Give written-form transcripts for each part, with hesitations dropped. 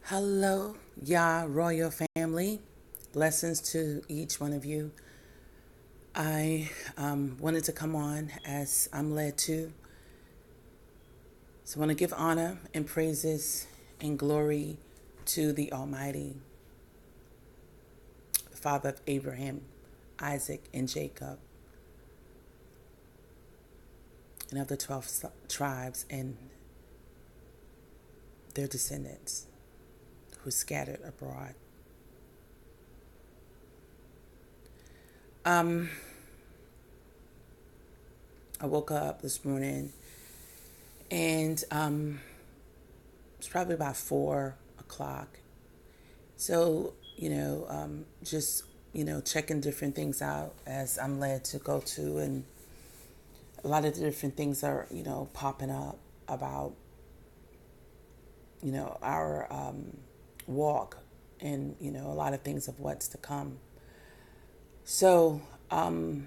Hello, Yah Royal family. Blessings to each one of you. I wanted to come on as I'm led to. So I want to give honor and praises and glory to the Almighty, the Father of Abraham, Isaac, and Jacob, and of the 12 tribes and their descendants who scattered abroad. I woke up this morning and it's probably about 4 o'clock. So, just, checking different things out as I'm led to go to. And a lot of different things are, popping up about, our walk and, a lot of things of what's to come. So, I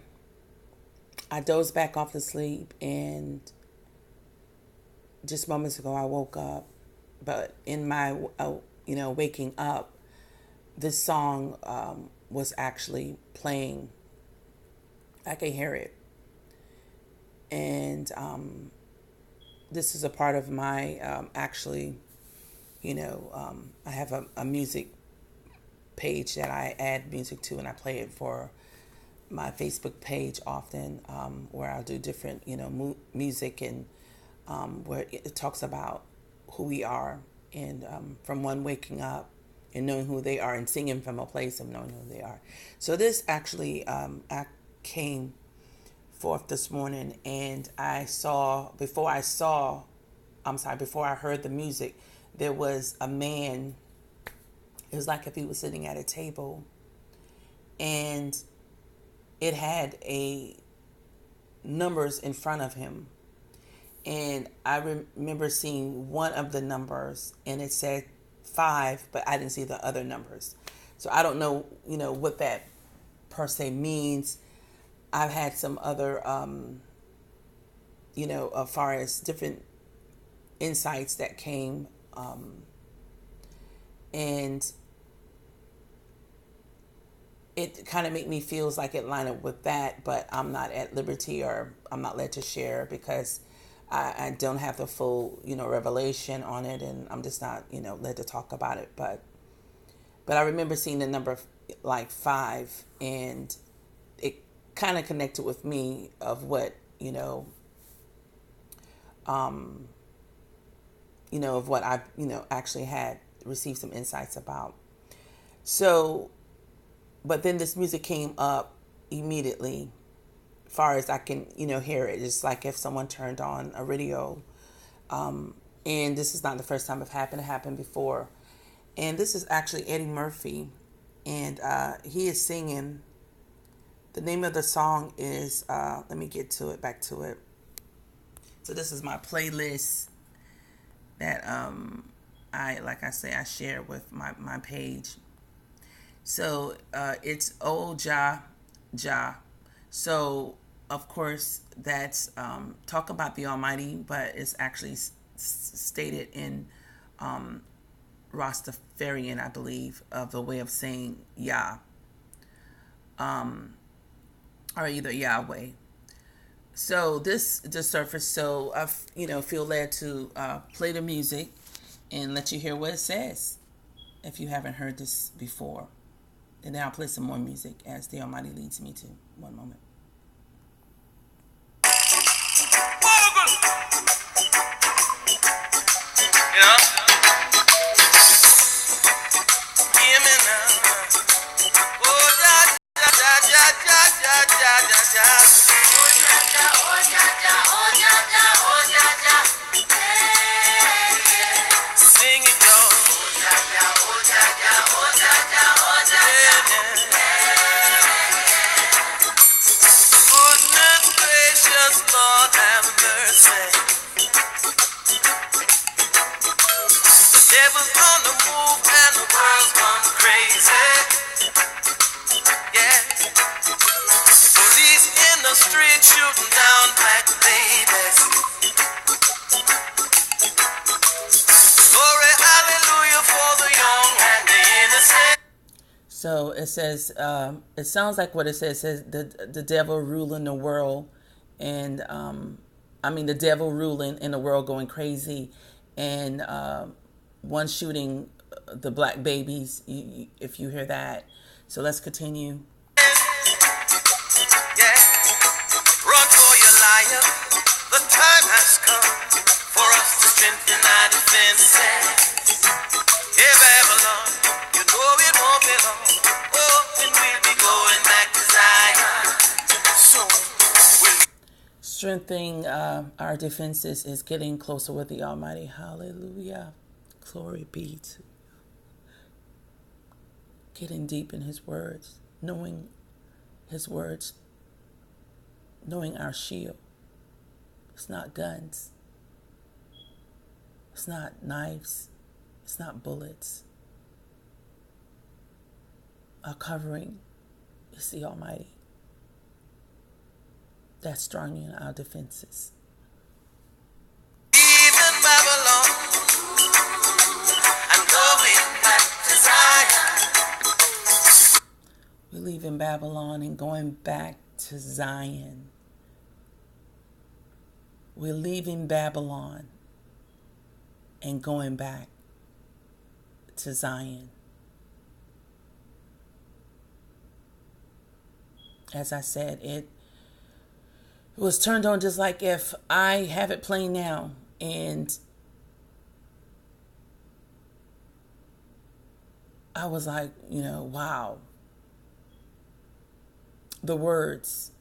dozed back off to sleep, and just moments ago I woke up. But in my, waking up, this song was actually playing. I can hear it. And this is a part of my, I have a music page that I add music to, and I play it for my Facebook page often, where I'll do different, music, and where it talks about who we are, and from one waking up and knowing who they are, and singing from a place of knowing who they are. So this actually came forth this morning, and before I heard the music, there was a man. It was like if he was sitting at a table, and it had a numbers in front of him. And I remember seeing one of the numbers, and it said 5, but I didn't see the other numbers. So I don't know, what that per se means. I've had some other, as far as different insights that came, and it kind of made me feel like it lined up with that, but I'm not at liberty, or I'm not led to share, because I don't have the full, revelation on it, and I'm just not, led to talk about it. But I remember seeing the number like 5, and it kind of connected with me of what, of what I, actually had received some insights about. So, but then this music came up immediately, far as I can, hear it. It's like if someone turned on a radio. And this is not the first time it happened before. And this is actually Eddie Murphy. And he is singing. The name of the song is, let me get to it, back to it. So this is my playlist that I share with my page. So it's Oh Jah Jah. So of course that's talk about the Almighty, but it's actually stated in Rastafarian, I believe, of the way of saying Yah, or either Yahweh. So this just surfaced, so I feel led to play the music and let you hear what it says if you haven't heard this before. And then I'll play some more music as the Almighty leads me to. One moment. You know? Hear me now. Oh, ja, ja, ja, ja, ja, ja, ja, ja. Oh, ja, ja, oh, ja, ja, oh, ja, ja, oh, ja, ja. Hey, yeah. Sing it, yo. Oh, ja, ja, oh, ja, ja, oh, ja, ja, oh, ja, ja. Goodness gracious, Lord have mercy. The devil's on the move and the world's gone crazy. Yeah. Police in the street shooting down black babies. Glory, hallelujah for the So it says, it sounds like what it says. It says the devil ruling the world, and I mean the devil ruling in the world going crazy, and one shooting the black babies. If you hear that, so let's continue. Yeah, run for your lion. The time has come for us to strengthen our defenses. Yeah, Babylon, you know it won't be long. Oh, and we'll be going back to Zion. Soon we'll Strengthening our defenses is getting closer with the Almighty. Hallelujah. Glory be to getting deep in His words, knowing His words, knowing our shield. It's not guns. It's not knives. It's not bullets. Our covering is the Almighty. That's strengthening our defenses. leave in Babylon and going back to Zion. We're leaving Babylon and going back to Zion. We're leaving Babylon and going back to Zion. As I said, it was turned on just like if I have it playing now and I was like, wow. The words,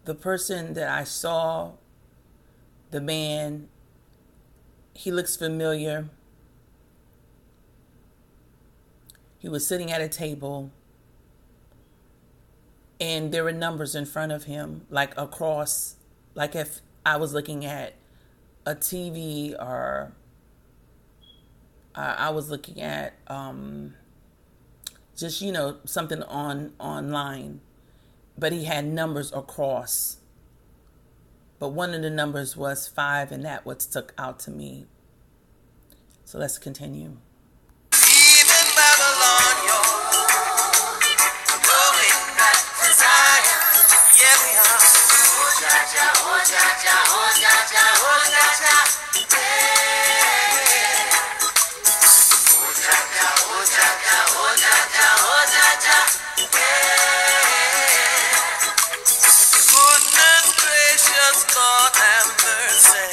the person that I saw, the man, he looks familiar. He was sitting at a table and there were numbers in front of him, like across, like if I was looking at a TV or I was looking at just, something online. But he had numbers across. But one of the numbers was 5, and that what stuck out to me. So let's continue. Even Babylon, you're going back to Zion. Yeah, we are. Oh, ja, ja, oh, ja, ja, oh, ja, ja, oh, ja, ja. Yeah. Oh, ja, ja, oh, ja, ja, oh, ja, ja, oh, ja, ja. Yeah. Goodness gracious, Lord have mercy.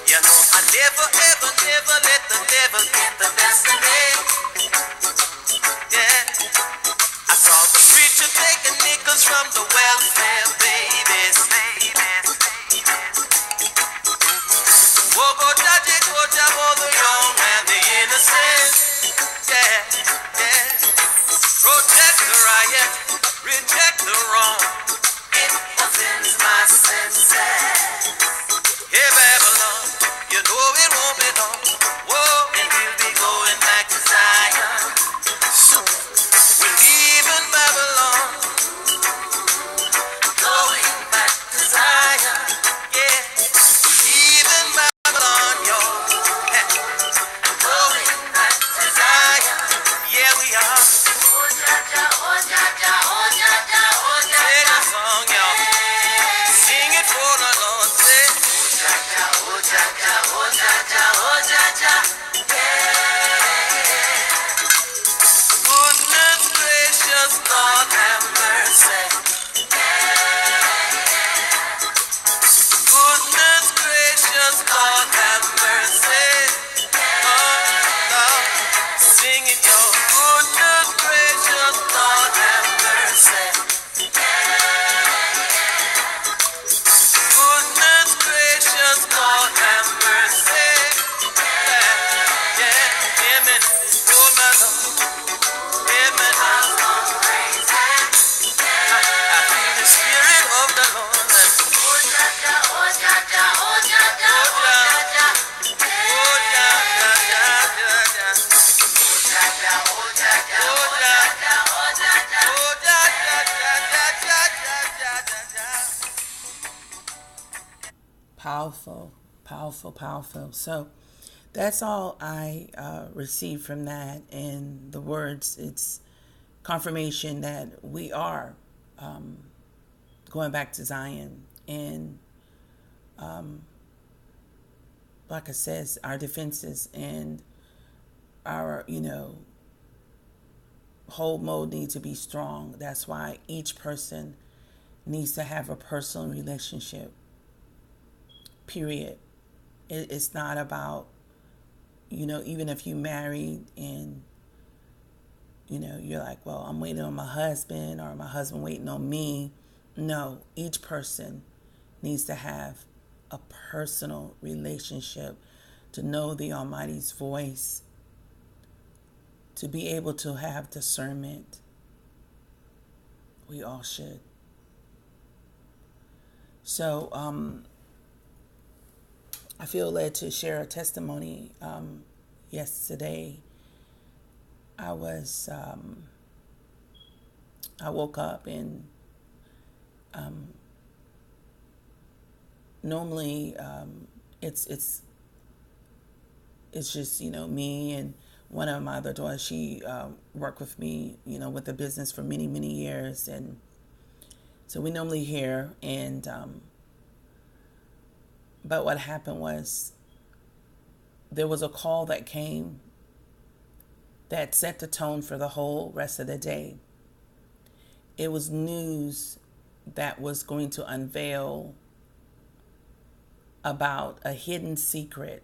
You know, I never, ever, never let the devil get the best of me. Yeah. I saw the preacher taking nickels from the welfare babies. Wogo jaji koja for the young and the innocent. Yeah, yeah. Protect the riot, reject the wrong. It offends my senses. Hey Babylon, you know it won't be long. Whoa, and we'll be going back to Zion soon. We're leaving Babylon, going back to Zion. Yeah, leaving Babylon, y'all. Hey, going back to Zion. Yeah, we are. Oh, ja, ja, oh, ja, ja, oh, ja, ja, oh, ja, ja. Sing a song, y'all. Sing it for the Lord. Say, oh, ja, ja, oh, ja, ja, oh, ja, ja. Yeah. Goodness gracious, Lord have mercy. Goodness gracious, Lord have mercy. Oh, Lord, sing it, y'all. Goodness gracious, Lord have mercy. Goodness gracious, Lord have mercy. Yeah, yeah, amen. Oh, my Lord, amen. I feel the Spirit of the Lord. Oh, ja, ja, oh, ja, ja, oh, ja, ja, oh, ja, ja. Oh, ja, ja, ja, ja, ja. Oh, ja, ja, oh, ja, ja, oh, ja, ja, oh, ja, ja. Oh, ja, ja, ja, ja, ja, ja, ja, ja. Powerful, powerful, powerful. So That's all I received from that. And the words, it's confirmation that we are going back to Zion. And like I says, our defenses and our, hold mode need to be strong. That's why each person needs to have a personal relationship, period. It's not about, even if you married and, you're like, well, I'm waiting on my husband or my husband waiting on me. No, each person needs to have a personal relationship to know the Almighty's voice, to be able to have discernment. We all should. So I feel led to share a testimony. Yesterday, I woke up and normally it's just me and one of my other daughters. She worked with me with the business for many years, and so we normally hear. And but what happened was there was a call that came that set the tone for the whole rest of the day. It was news that was going to unveil about a hidden secret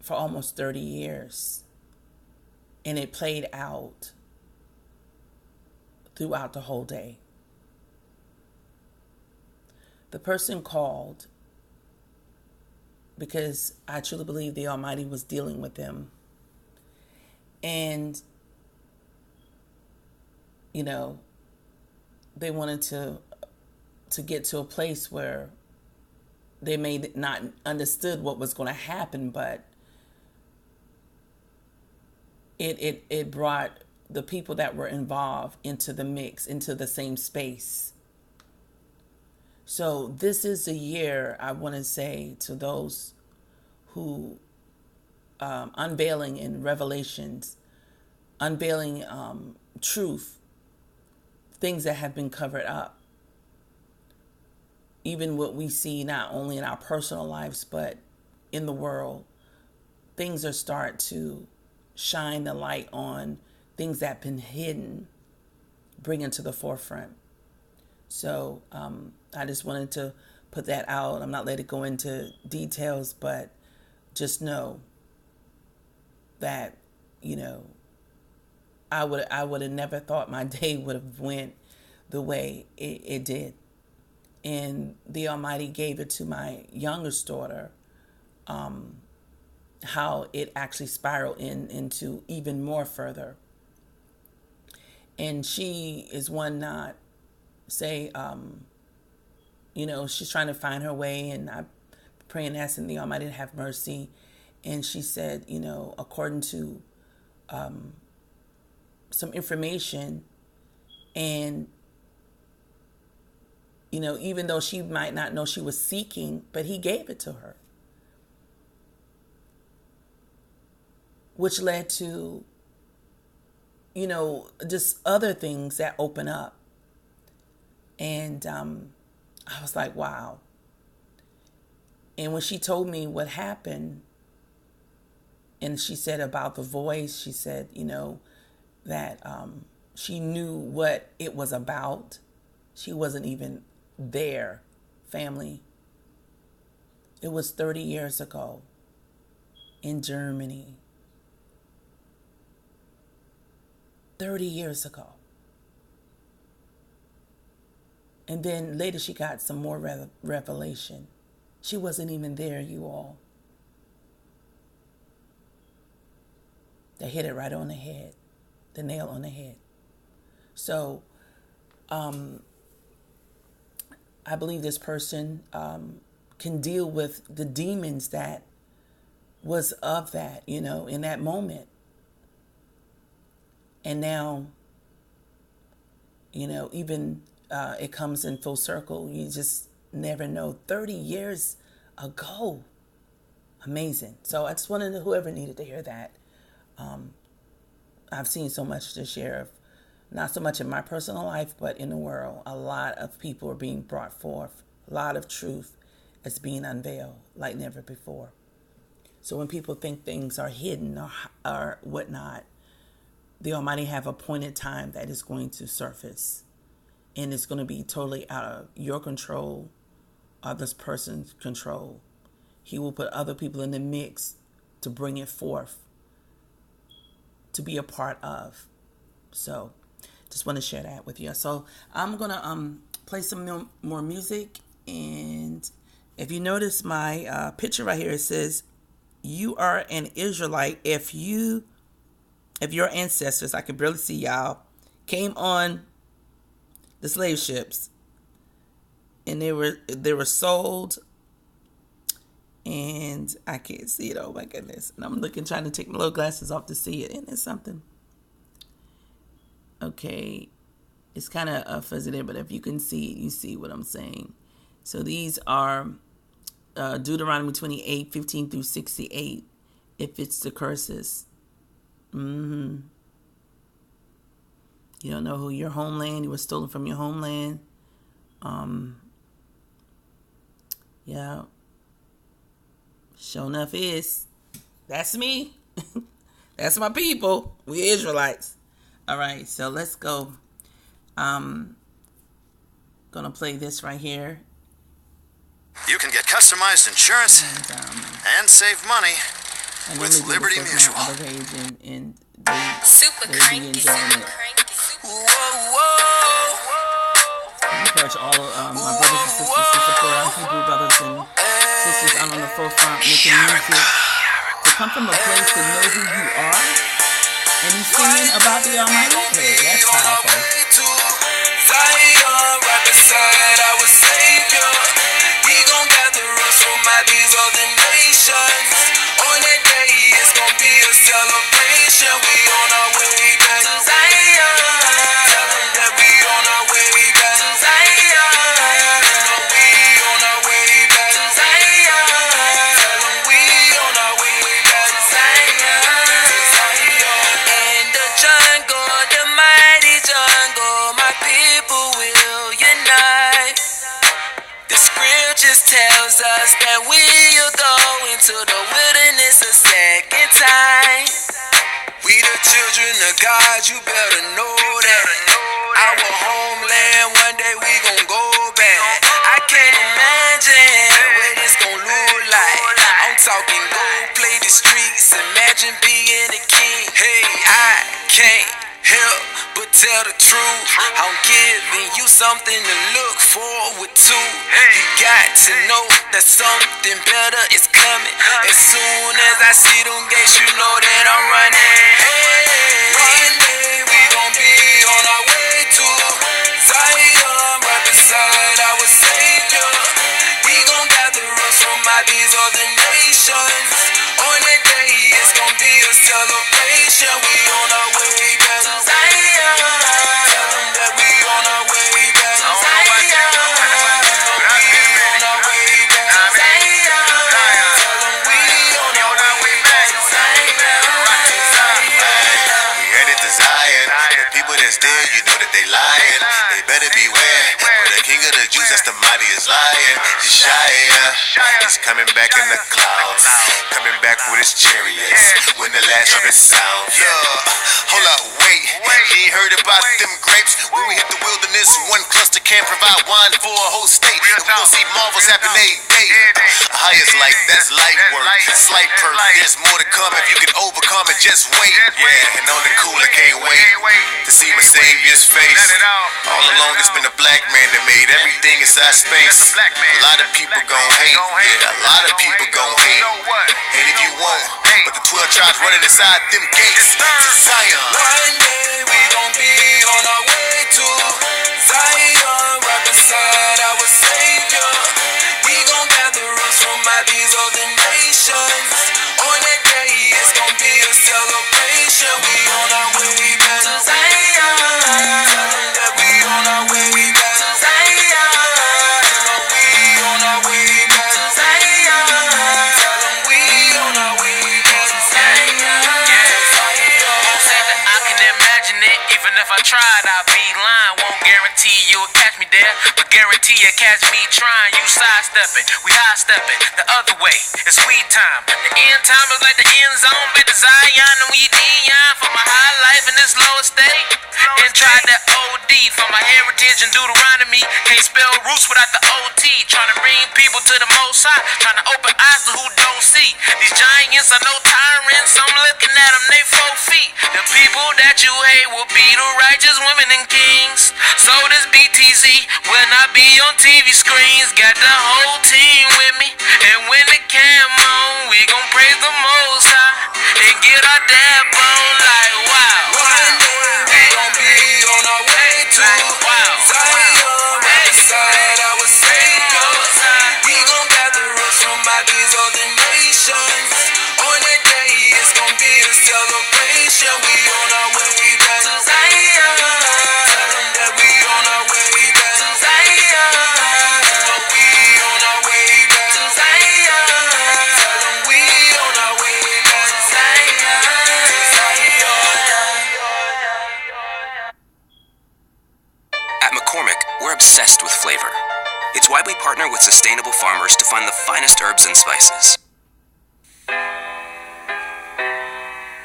for almost 30 years. And it played out throughout the whole day. The person called because I truly believe the Almighty was dealing with them. And, they wanted to get to a place where they may not understood what was going to happen, but it brought the people that were involved into the mix, into the same space. So this is a year, I want to say to those who unveiling in revelations, unveiling truth, things that have been covered up. Even what we see not only in our personal lives, but in the world, things are start to shine the light on things that have been hidden, bring into the forefront. So I just wanted to put that out. I'm not letting it go into details, but just know that, I would have never thought my day would have went the way it did. And the Almighty gave it to my youngest daughter, how it actually spiraled into even more further. And she is one not say, she's trying to find her way, and I pray and asking the Almighty to have mercy. And she said, according to some information, and even though she might not know she was seeking, but he gave it to her, which led to just other things that open up. And I was like, wow. And when she told me what happened, and she said about the voice, she said, that she knew what it was about. She wasn't even there, family. It was 30 years ago in Germany. 30 years ago. And then later she got some more revelation. She wasn't even there, you all. They hit it right on the head. The nail on the head. So, I believe this person can deal with the demons that was of that, in that moment. And now, even it comes in full circle. You just never know. 30 years ago. Amazing. So I just wanted whoever needed to hear that. I've seen so much to share of, not so much in my personal life, but in the world. A lot of people are being brought forth. A lot of truth is being unveiled like never before. So when people think things are hidden or whatnot, the Almighty have appointed time that is going to surface. And it's going to be totally out of your control or this person's control. He will put other people in the mix to bring it forth, to be a part of. So just want to share that with you. So I'm going to play some more music. And if you notice my picture right here, it says, you are an Israelite if your ancestors, I can barely see y'all, came on the slave ships and they were sold, and I can't see it. Oh my goodness. And I'm trying to take my little glasses off to see it. Isn't it something? Okay. It's kind of fuzzy there, but if you can see it, you see what I'm saying. So these are Deuteronomy 28, 15 through 68. If it's the curses. You don't know who your homeland, you were stolen from your homeland. Yeah. Sure enough is. That's me. That's my people. We Israelites. All right, so let's go. Gonna play this right here. You can get customized insurance and save money with Liberty Mutual. And Super cranky, super cranky. I encourage all my brothers and sisters to support our Hebrew brothers and sisters out on the forefront making music, to come from a place to know who you are and you singing about the Almighty. Hey, that's powerful. Zion, right beside our Savior. He gon' gather us from out these other nations. On that day, it's gon' be a celebration. We on our way back to Zion. Tell them that we on our way back to Zion. You know we on our way back to Zion. Tell them we on our way back to Zion. In the jungle, the mighty jungle, my people will unite. The scriptures tells us that we'll go into the wilderness a second time. We the children of God, you better know that. Our homeland, one day we gon' go back. I can't imagine what it's gon' look like. I'm talking gold-plated streets, imagine being a king. Hey, I can't help but tell the truth. I'm giving you something to look forward to. You got to know that something better is coming. As soon as I see them gates, you know that I'm running. Hey, one day we gon' be on our way to Zion, right beside our Savior. He gon' gather us from out these other nations. On that day, it's gon' be a celebration. We on our way back to Zion. Tell them that we on our way back to Zion. You know we on our way back to Zion. Tell them we on our way back to Zion. We headed to Zion. The people that's there, you know that they lying. They better beware. For the king of the Jews, that's the mightiest lion. Yeshaya. He's coming back in the clouds. Coming back with his chariots. When the last trumpet sounds. Hold up, wait. You ain't heard about them grapes? When we hit the wilderness, one cluster can't provide wine for a whole state. And we gon' see marvels happen every day. Highest light, that's light work. Slight perk, there's more to come if you can overcome it. Just wait. Yeah, and on the cool, I can't wait to see my Savior's face. All along, it's been a black man that made everything inside space. A lot of people gon' hate. Yeah, a lot of people gon' hate. Hate if you want, but the 12 tribes running inside them gates to Zion. One day we gon' be on our way to Zion, right beside our Savior. He gon' gather us from out these other nations. On that day, it's gon' be a celebration. We on our way back to Zion. Tell them that we on our way back to Zion. You know we tried, I'll be lying. Won't guarantee you'll catch me there, but guarantee you'll catch me trying. You sidestepping, we high stepping the other way. It's weed time. The end time is like the end zone. Back to Zion and we Dion for my high life in this low estate. And tried that OD for my heritage and Deuteronomy. Can't spell roots without the OT. Trying to bring people to the most high. Trying to open eyes to who don't see. These giants are no tyrants. I'm looking at them, they 4 feet. The people that you hate will be the righteous women and kings. So this BTZ will not be on TV screens. Got the whole team with me. And when the cam on, we gon' praise the most high. And get our dab on like wow. One day we gon' be on our way to Zion. Right beside our Savior. We gon' gather us from out these other nations. On that day it's gon' be a celebration. We on our way back to Zion. Tell them that we on our way back to Zion. We on our way back to Zion. Tell them we on our way back to Zion. At McCormick, we're obsessed with flavor. It's why we partner with sustainable farmers to find the finest herbs and spices.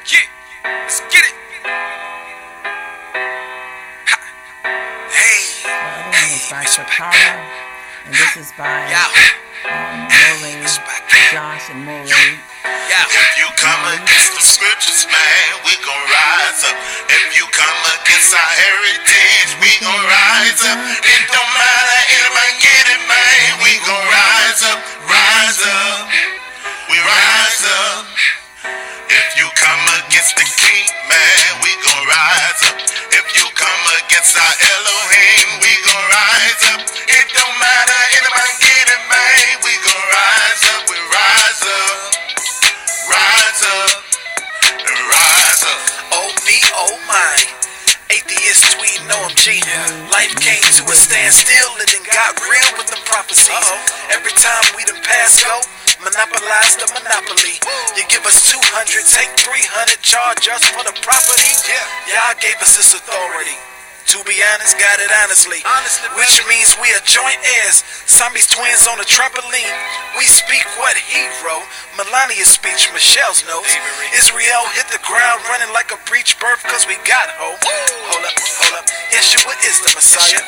Yeah, let's get it. Ha. Hey. The other one is by Shakara, and this is by Mole, Josh and Mole. If you come against the scriptures, man, we gon' rise up. If you come against our heritage, we gon' rise up. It don't matter, anybody get it, man. We gon' rise up, rise up. We rise up. If you come against the king, man, we gon' rise up. If you come against our Elohim, we gon' rise up. It don't matter, anybody get it, man. We gon' rise up, we rise up. Rise up and rise up. Oh me, oh my. Atheists, we know I'm cheating. Life came to a standstill and then got real with the prophecies. Every time we done pass go, monopolize the monopoly. You give us 200, take 300, charge us for the property. Y'all gave us this authority. To be honest, got it honestly. Which means we are joint heirs. Zombies twins on a trampoline. We speak what he wrote. Melania's speech, Michelle's notes. Israel hit the ground running like a breech birth cause we got hope. Hold up. Yeshua is the Messiah.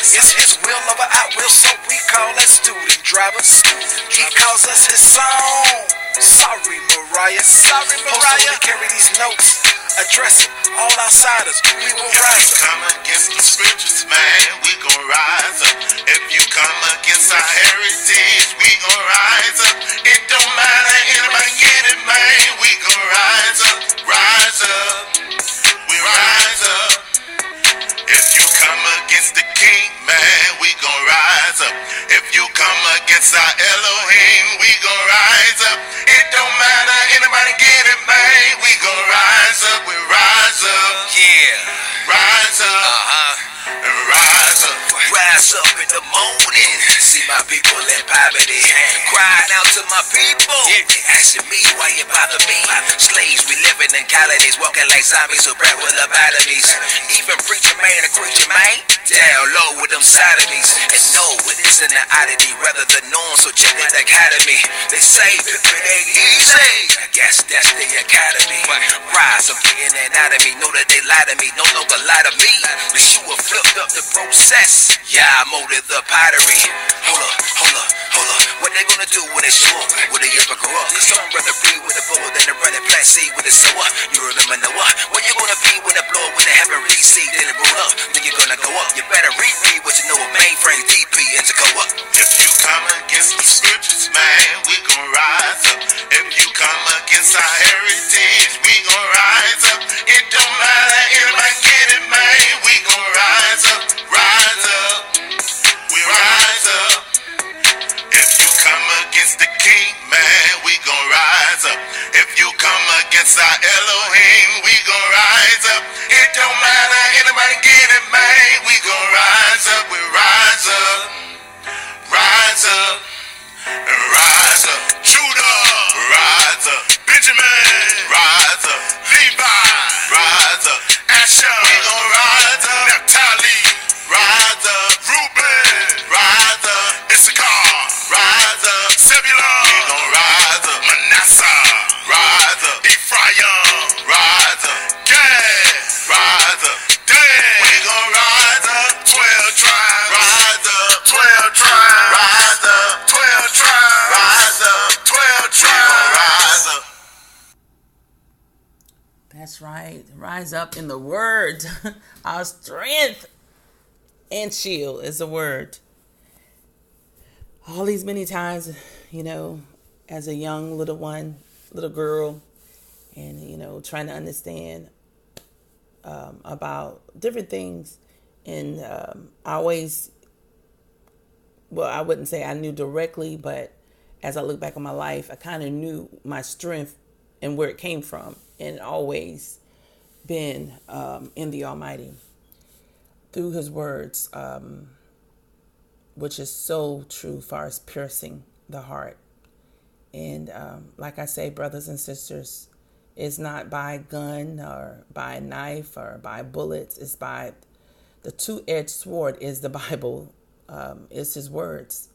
It's his will over our will, so we call us student drivers. He calls us his song. Sorry, Mariah. Posted to carry these notes. Address it, all outsiders. We will rise up. Come against the scriptures, man, we gon' rise up. If you come against our heritage, we gon' rise up. It don't matter, anybody get it, man. We gon' rise up, rise up. We rise up. If you come against the king, man, we gon' rise up. If you come against our Elohim, we gon' rise up. It don't matter, anybody get it, man. We gon' rise up, we rise up. Yeah. Rise up, and rise up. Rise up in the morning, see my people in poverty, crying out to my people, asking me why you bother me. Slaves, we living in colonies, walking like zombies who bred with lobotomies. Even preacher man and creature man, down low with them sodomies. And no, it isn't an oddity, rather the norm, so check the academy. They say pimpin' ain't easy, I guess that's the academy. Rise up getting that out of me, know that they lie to me, no longer lie to me. Yeshua flipped up the process. Yeah, I molded the pottery. Hold up. What they gonna do when they show up? Will they ever grow up? Cause some rather breed with a bull than a running plant seed with a sower. You remember Noah? What you gonna be when the blow when the heaven seed then it roll up? Then you're gonna go up. You better reread what you know of mainframe DP and to go up. If you come against the scriptures, man, we gon' rise up. If you come against our heritage, we gon' rise up. It don't matter, anybody get it, man. We gon' rise up, rise up. We rise up. If you come against the king, man, we gon' rise up. If you come against our Elohim, we gon' rise up. It don't matter, anybody get it, man. We gon' rise up, we rise up. Rise up, and rise up. Judah, rise up. Benjamin, rise up. Levi, rise up. Asher, we gon' rise right. Rise up in the word. Our strength and shield is the word. All these many times, as a young little girl, and, trying to understand about different things. And I always, I wouldn't say I knew directly, but as I look back on my life, I kind of knew my strength and where it came from, and always been in the Almighty through His words, which is so true as far as piercing the heart. And like I say, brothers and sisters, it's not by gun or by knife or by bullets. It's by the two-edged sword is the Bible. It's His words.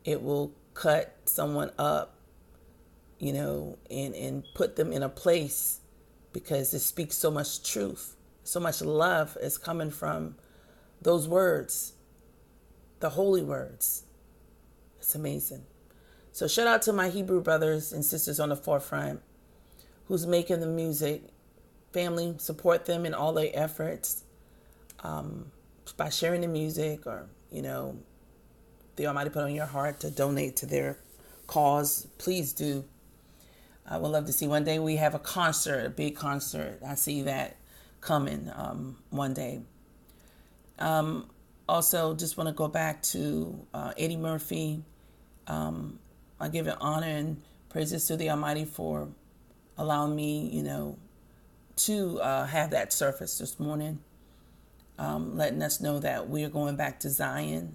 It will cut someone up, and put them in a place, because it speaks so much truth. So much love is coming from those words, the holy words. It's amazing. So shout out to my Hebrew brothers and sisters on the forefront who's making the music. Family, support them in all their efforts by sharing the music, or, the Almighty put on your heart to donate to their cause. Please do. I would love to see one day we have a big concert. I see that coming one day. Also, just want to go back to Eddie Murphy. I give it honor and praises to the Almighty for allowing me, to have that surface this morning, letting us know that we are going back to Zion.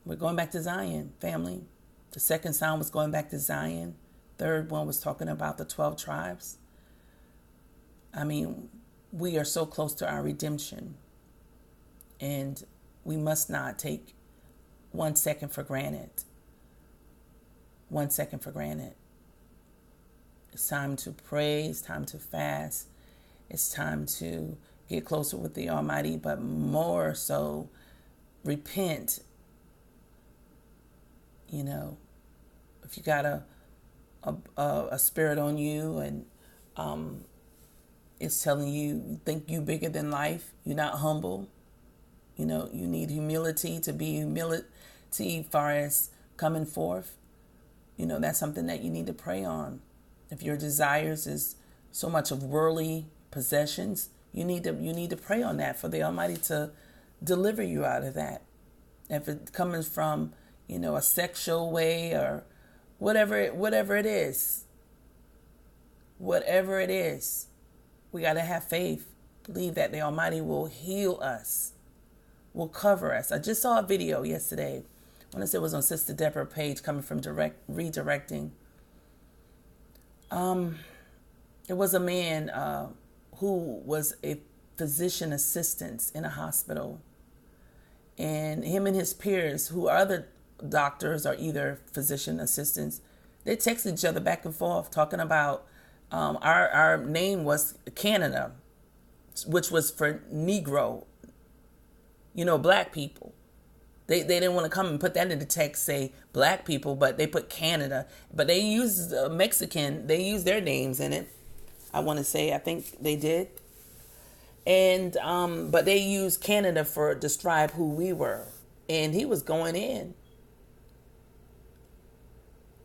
We're going back to Zion, family. The second sound was going back to Zion. Third one was talking about the 12 tribes. I mean, we are so close to our redemption, and we must not take 1 second for granted. 1 second for granted. It's time to pray. It's time to fast. It's time to get closer with the Almighty, but more so, repent. If you got a spirit on you, and it's telling you think you bigger than life, you're not humble. You need humility to be humility far as coming forth. That's something that you need to pray on. If your desires is so much of worldly possessions, you need to pray on that for the Almighty to deliver you out of that. If it comes from, a sexual way, or whatever it is, we got to have faith, believe that the Almighty will heal us, will cover us. I just saw a video yesterday. I want to say it was on Sister Deborah page, coming from redirecting. It was a man who was a physician assistant in a hospital, and him and his peers, who are other doctors or either physician assistants, they texted each other back and forth talking about our name was Canada, which was for Negro, black people. They didn't want to come and put that in the text, say black people, but they put Canada. But they used Mexican, they used their names in it. I think they did. And but they used Canada to describe who we were. And he was going in.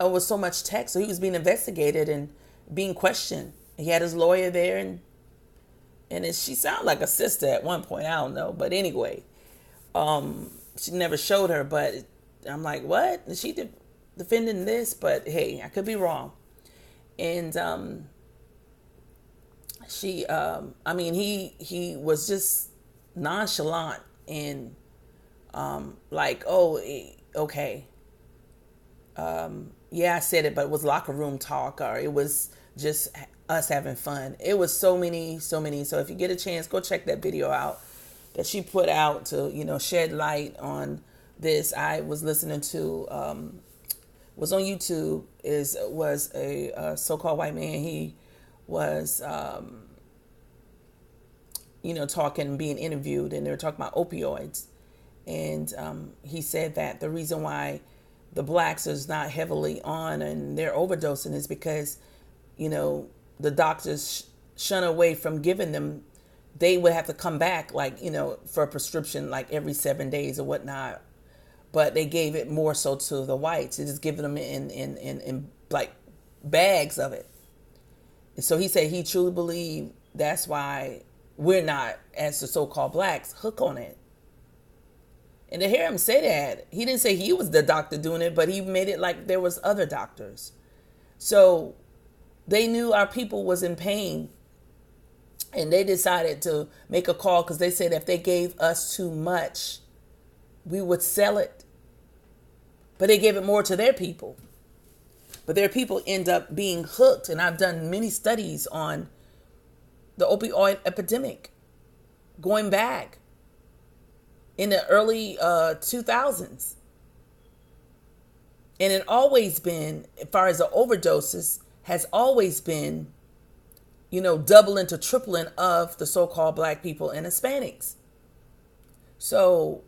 It was so much text. So he was being investigated and being questioned. He had his lawyer there, and she sounded like a sister at one point. I don't know. But anyway, she never showed her, but I'm like, what? Is she defending this? But hey, I could be wrong. And he was just nonchalant and like, oh, okay. Yeah, I said it, but it was locker room talk, or it was just us having fun. It was so many. So if you get a chance, go check that video out that she put out to, shed light on this. I was listening to, was on YouTube, was a so-called white man. He was, talking, being interviewed, and they were talking about opioids. And he said that the reason why the blacks is not heavily on and they're overdosing is because, the doctors shun away from giving them. They would have to come back, like, for a prescription, like every 7 days or whatnot. But they gave it more so to the whites. They just giving them in like bags of it. And so he said he truly believed that's why we're not, as the so-called blacks, hook on it. And to hear him say that, he didn't say he was the doctor doing it, but he made it like there was other doctors. So they knew our people was in pain. And they decided to make a call because they said if they gave us too much, we would sell it. But they gave it more to their people. But their people end up being hooked. And I've done many studies on the opioid epidemic going back in the early 2000s. And it always been, as far as the overdoses, has always been, doubling to tripling of the so-called black people and Hispanics. So,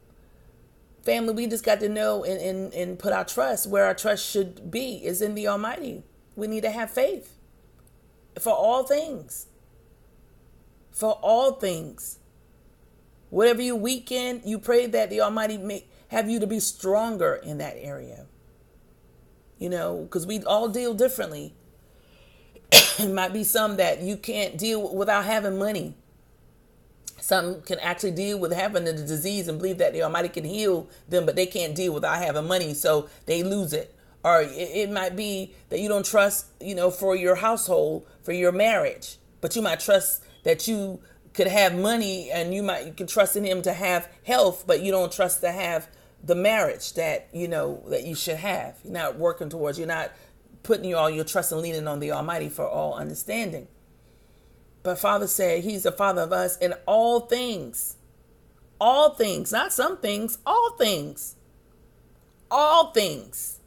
family, we just got to know and put our trust where our trust should be, is in the Almighty. We need to have faith for all things. For all things. Whatever you weak in, you pray that the Almighty may have you to be stronger in that area. Because we all deal differently. It might be some that you can't deal without having money. Some can actually deal with having the disease and believe that the Almighty can heal them, but they can't deal without having money, so they lose it. Or it might be that you don't trust, for your household, for your marriage, but you might trust that you could have money and you can trust in Him to have health, but you don't trust to have the marriage that, that you should have. You're not working towards, you're not putting all your trust and leaning on the Almighty for all understanding. But Father said He's the Father of us in all things. All things, not some things, all things. All things.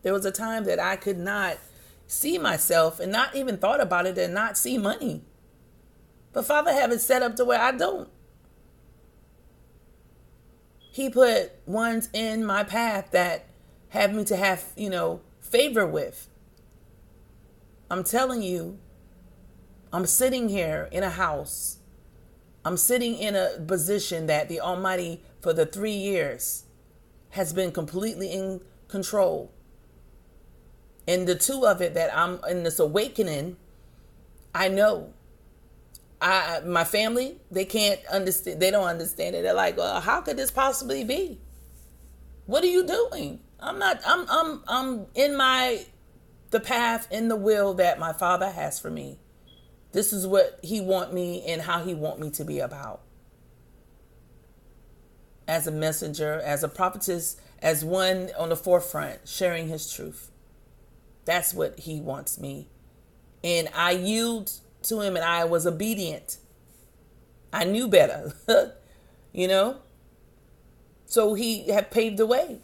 There was a time that I could not see myself and not even thought about it and not see money. But Father have it set up to where I don't. He put ones in my path that have me to have, favor with. I'm telling you, I'm sitting here in a house. I'm sitting in a position that the Almighty for the 3 years has been completely in control. And the two of it that I'm in this awakening, I know. My family, they can't understand. They don't understand it. They're like, well, how could this possibly be? What are you doing? I'm in the path, in the will that my Father has for me. This is what He want me and how He want me to be about. As a messenger, as a prophetess, as one on the forefront, sharing His truth. That's what He wants me. And I yield to Him and I was obedient. I knew better, So He had paved the way.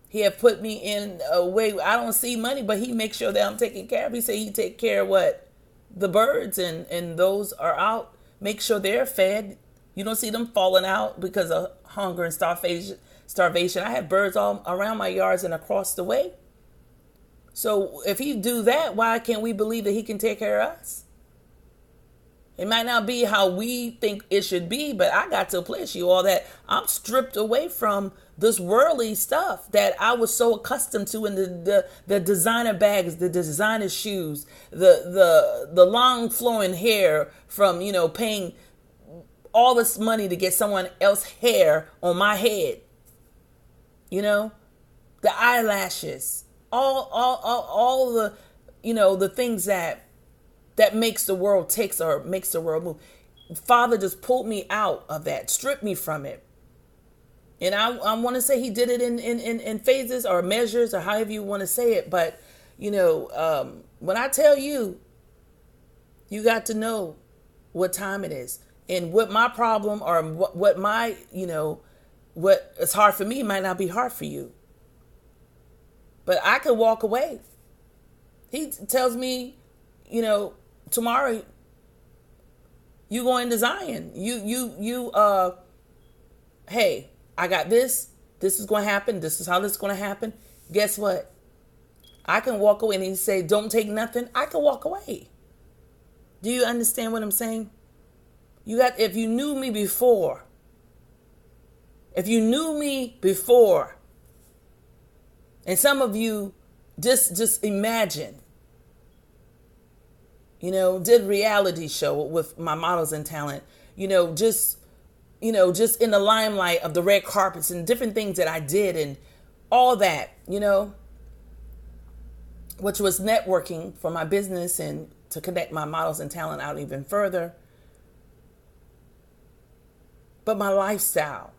He had put me in a way. I don't see money, but He makes sure that I'm taken care of. He said He take care of what? The birds and those are out. Make sure they're fed. You don't see them falling out because of hunger and starvation. I have birds all around my yards and across the way. So if He do that, why can't we believe that He can take care of us? It might not be how we think it should be, but I got to place you all that I'm stripped away from this worldly stuff that I was so accustomed to, in the designer bags, the designer shoes, the long flowing hair from, paying all this money to get someone else's hair on my head. The eyelashes, all the, the things that makes the world makes the world move. Father just pulled me out of that, stripped me from it. And I want to say He did it in phases or measures or however you want to say it. But, when I tell you, you got to know what time it is. And what my problem or what my, what is hard for me might not be hard for you. But I could walk away. He tells me, tomorrow you going to Zion. Hey, I got this. This is going to happen. This is how this is going to happen. Guess what? I can walk away, and he say, don't take nothing. I can walk away. Do you understand what I'm saying? If you knew me before, and some of you just imagine, did reality show with my models and talent, just in the limelight of the red carpets and different things that I did and all that, which was networking for my business and to connect my models and talent out even further. But my lifestyle,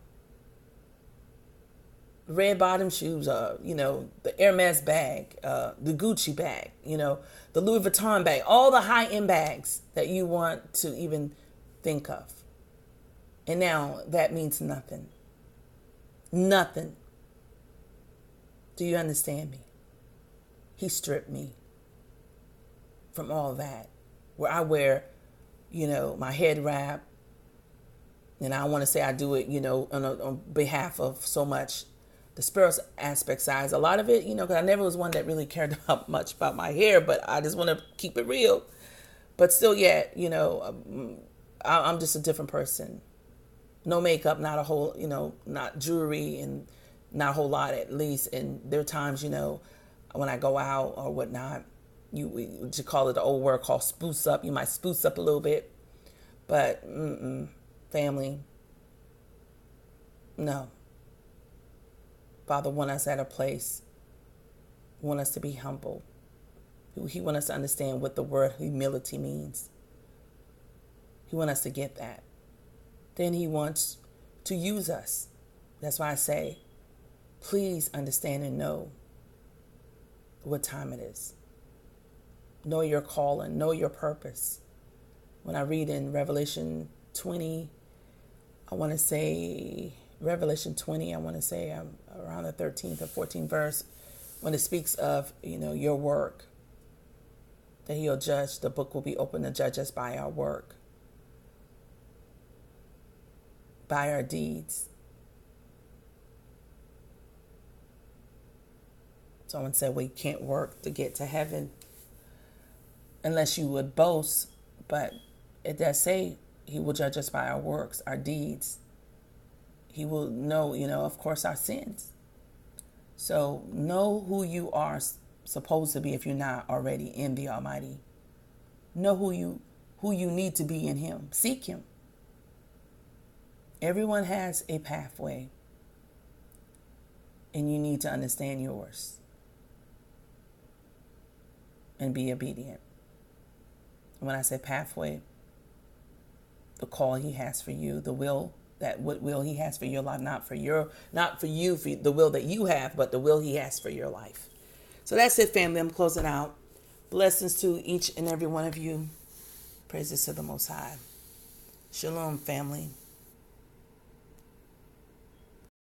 red bottom shoes, the Hermes bag, the Gucci bag, the Louis Vuitton bag, all the high-end bags that you want to even think of. And now that means nothing. Nothing. Do you understand me? He stripped me from all that. Where I wear, my head wrap. And I want to say I do it, on behalf of so much the spiritual aspect size. A lot of it, because I never was one that really cared much about my hair, but I just want to keep it real. But still, yet, I'm just a different person. No makeup, not a whole, not jewelry, and not a whole lot at least. And there are times, when I go out or whatnot, you call it the old word called spruce up. You might spruce up a little bit, but family, no. Father want us at a place, want us to be humble. He want us to understand what the word humility means. He want us to get that. Then he wants to use us. That's why I say, please understand and know what time it is. Know your calling, know your purpose. When I read in Revelation 20, around the 13th or 14th verse, when it speaks of, your work, that he'll judge, the book will be open to judge us by our work, by our deeds. Someone said we can't work to get to heaven unless you would boast, but it does say he will judge us by our works, our deeds. He will know, of course, our sins. So know who you are supposed to be if you're not already in the Almighty. Know who you need to be in him. Seek him. Everyone has a pathway, and you need to understand yours and be obedient. When I say pathway, the call he has for you, the will, what will he has for your life, not for the will that you have, but the will he has for your life. So that's it, family. I'm closing out. Blessings to each and every one of you. Praises to the Most High. Shalom, family.